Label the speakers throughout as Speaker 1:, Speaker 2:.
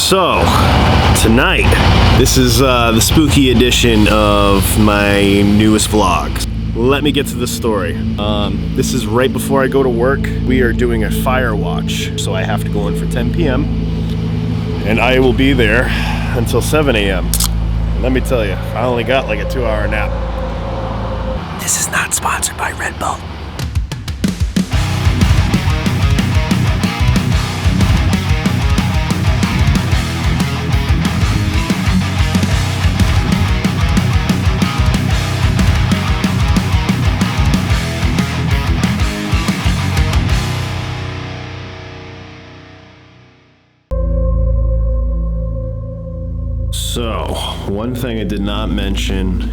Speaker 1: So, tonight, this is the spooky edition of my newest vlogs. Let me get to the story. This is right before I go to work. We are doing a fire watch, so I have to go in for 10 p.m. and I will be there until 7 a.m. Let me tell you, I only got like a 2-hour nap. This is not sponsored by Red Bull. So, one thing I did not mention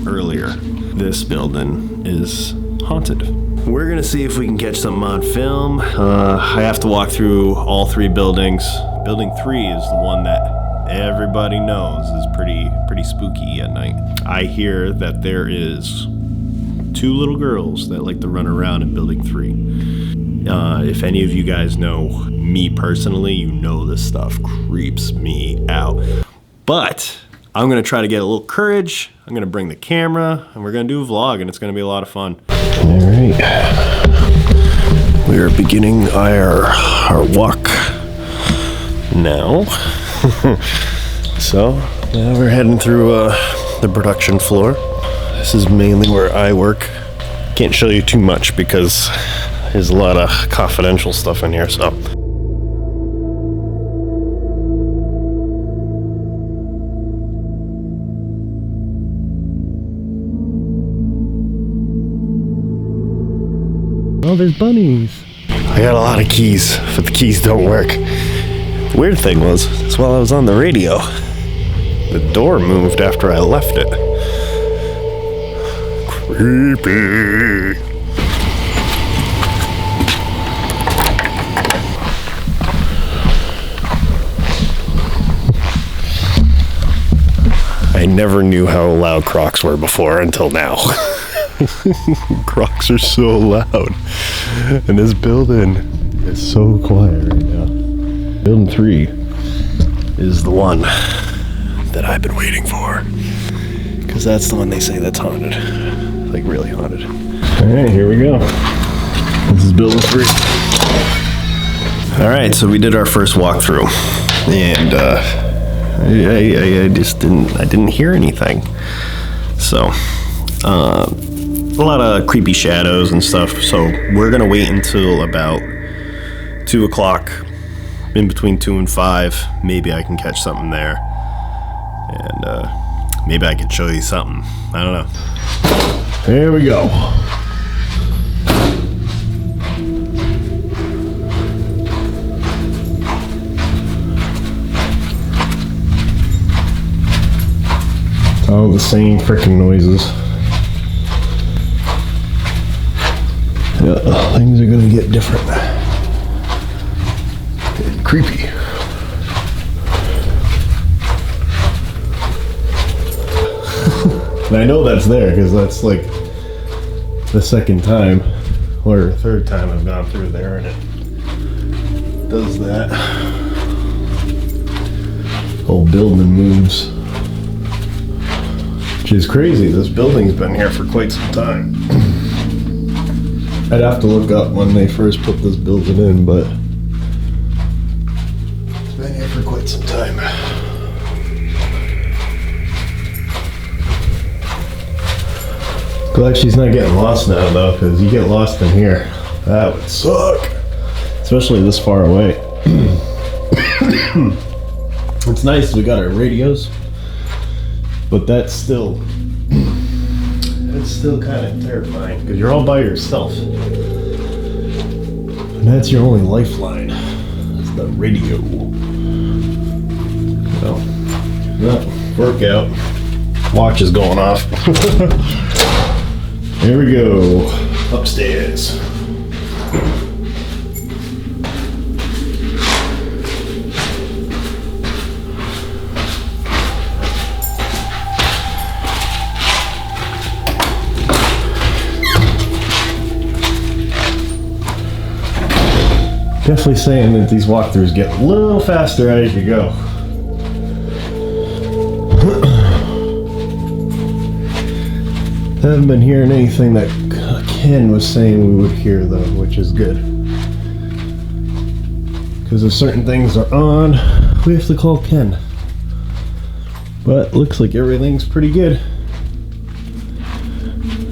Speaker 1: earlier, this building is haunted. We're gonna see if we can catch something on film. I have to walk through all 3 buildings. Building 3 is the one that everybody knows is pretty spooky at night. I hear that there is 2 little girls that like to run around in building 3. If any of you guys know me personally, you know this stuff creeps me out. But I'm gonna try to get a little courage. I'm gonna bring the camera and we're gonna do a vlog and it's gonna be a lot of fun. All right, we are beginning our walk now. So now we're heading through the production floor. This is mainly where I work. Can't show you too much because there's a lot of confidential stuff in here, so. Oh, there's bunnies. I got a lot of keys, but the keys don't work. The weird thing was while I was on the radio, the door moved after I left it. Creepy. I never knew how loud Crocs were before until now. Crocs are so loud, and this building is so quiet right now. Building 3 is the one that I've been waiting for, because that's the one they say that's haunted, like really haunted. All right, here we go. This is building 3. All right, so we did our first walkthrough, and I just didn't hear anything. So. A lot of creepy shadows and stuff, so we're gonna wait until about 2 o'clock, in between 2 and 5. Maybe I can catch something there, and maybe I can show you something. I don't know. Here we go. It's all the same freaking noises. Yeah, things are gonna get different. Getting creepy. And I know that's there because that's like the second time or third time I've gone through there and it does that. Whole building moves. Which is crazy. This building's been here for quite some time. I'd have to look up when they first put this building in, but it's been here for quite some time. Glad she's not getting lost now though, because you get lost in here, that would suck. Especially this far away. It's nice we got our radios, but that's still kind of terrifying because you're all by yourself. And that's your only lifeline. That's the radio. So, yeah, workout. Watch is going off. Here we go. Upstairs. Definitely saying that these walkthroughs get a little faster as you go. Haven't been hearing anything that Ken was saying we would hear though, which is good. Because if certain things are on, we have to call Ken. But looks like everything's pretty good.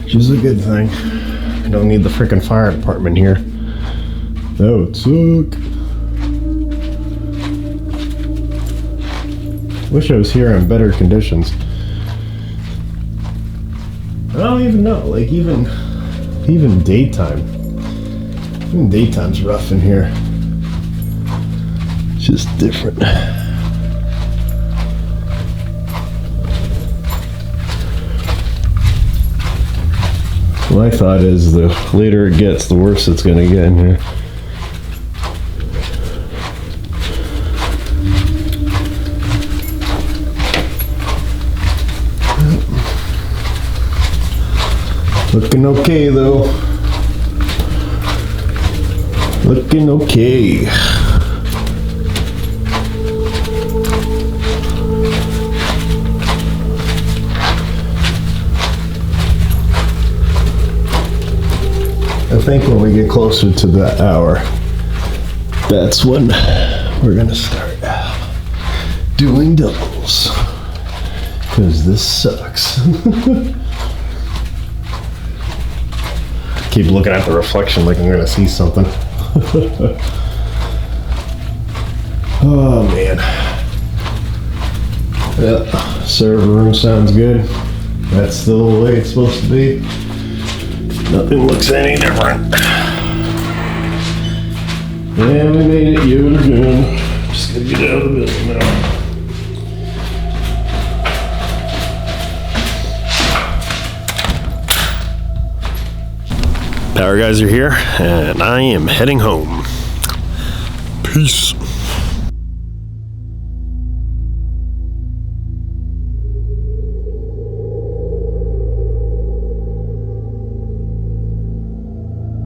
Speaker 1: Which is a good thing. I don't need the frickin' fire department here. That would suck. Wish I was here in better conditions. I don't even know, like even daytime. Even daytime's rough in here. It's just different. My thought is the later it gets, the worse it's gonna get in here. Looking okay though. Looking okay. I think when we get closer to that hour, that's when we're gonna start doing doubles. Cause this sucks. Keep looking at the reflection like I'm gonna see something. Oh man. Yeah, server room sounds good. That's still the way it's supposed to be. Nothing looks any different. Yeah, we made it yet again. Just gonna get out of the building now. Power guys are here, and I am heading home. Peace.